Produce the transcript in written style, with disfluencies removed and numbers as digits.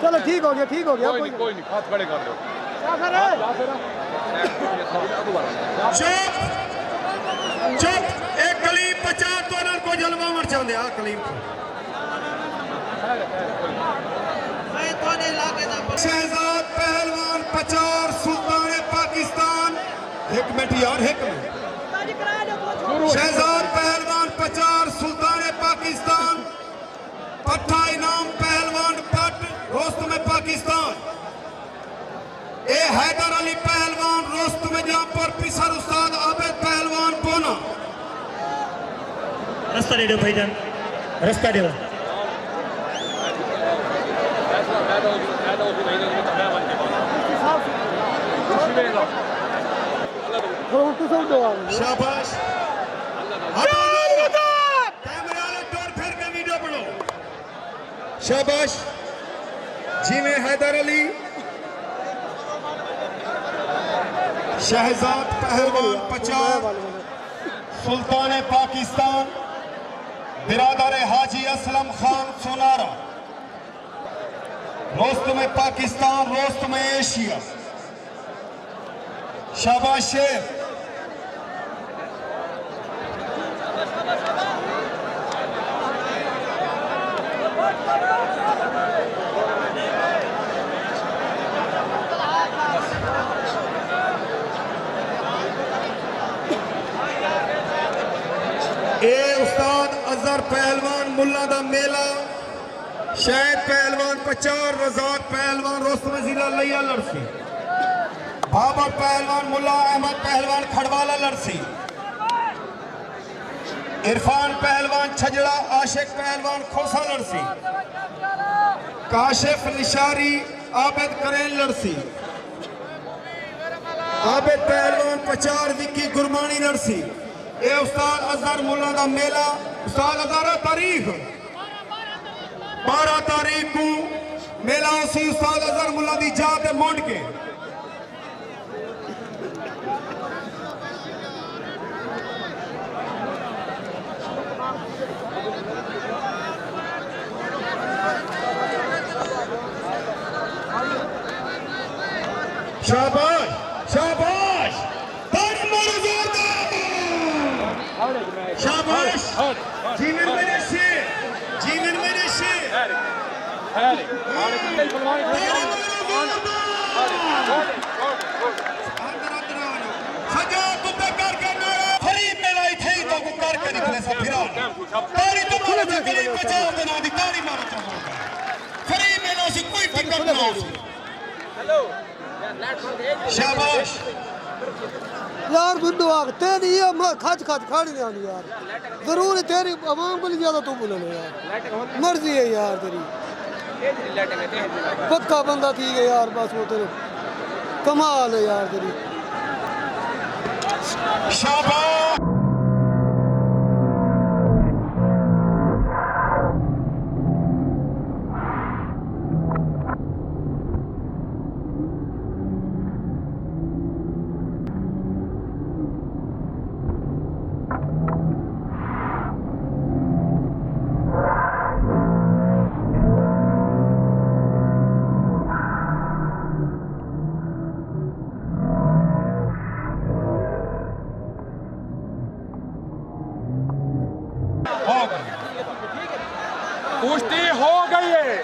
चलो ठीक हो गया कोई नहीं हाथ खड़े कर दो चुप एक कलीम 50 तोलन को जलवा मर चाहते आ कलीम शहजाद पहलवान पचार सुल्तान पाकिस्तान एक मिनट यार एक मिनट शहजाद पहलवान पचार सुल्तान पाकिस्तान पट्टा इनाम पहलवान पट रोस्त में पाकिस्तान ए हैदर अली पहलवान रोस्त में जहां पर पिसर उस्ताद आबिद पहलवान पोना रास्ता दे दो भाईजान रास्ता दे दो शाबाश कैमरा वाले दौड़ फिर के वीडियो बनाओ शाबाश जी में हैदर अली शहजाद पहलवान पचार सुल्तान पाकिस्तान बिरादर हाजी असलम खान सोनारा रोस्त में पाकिस्तान रोस्त में एशिया शाबाश शेर उस्ताद अजहर पहलवान मुल्ला दा मेला शाहिद पहलवान पचार रजाक पहलवान रोस्तम जिला लिया लड़सी बाबर पहलवान मुल्ला अहमद पहलवान खड़वाला लड़सी इरफान पहलवान छजड़ा आशिक पहलवान खोसा लड़सी काशिफ निशारी आबिद करेन लड़सी आबिद पहलवान पचार विक्की गुरमानी लड़सी ए उस्ताद अजहर मुल्ला दा मेला उस्ताद अजहर तारीख 12 तारीख को मेला उसी उस्ताद अजहर मुल्ला दी जात मोड़ के शाबाश शाबाश शाबाश जीवन मेरे शेर जीवन मेरे शेर सजा कुत्ते कर करना फरीब में लाई थे तो को कर के निकले सब फिरा तारी तुम्हारा जगरी बचाओ देना दी तारी मारो चाहो फरीब में ला से कोई फिकर ना हो हेलो शाबाश यार बुड्ढो आग तेरी ये खच खाड़ी नहीं आनी यार जरूर तेरी आवाम को ज्यादा तू बोले यार मर्जी है यार तेरी पक्का बंदा ठीक है यार बस वो तेरे कमाल है यार तेरी शाबाश कुश्ती हो गई है।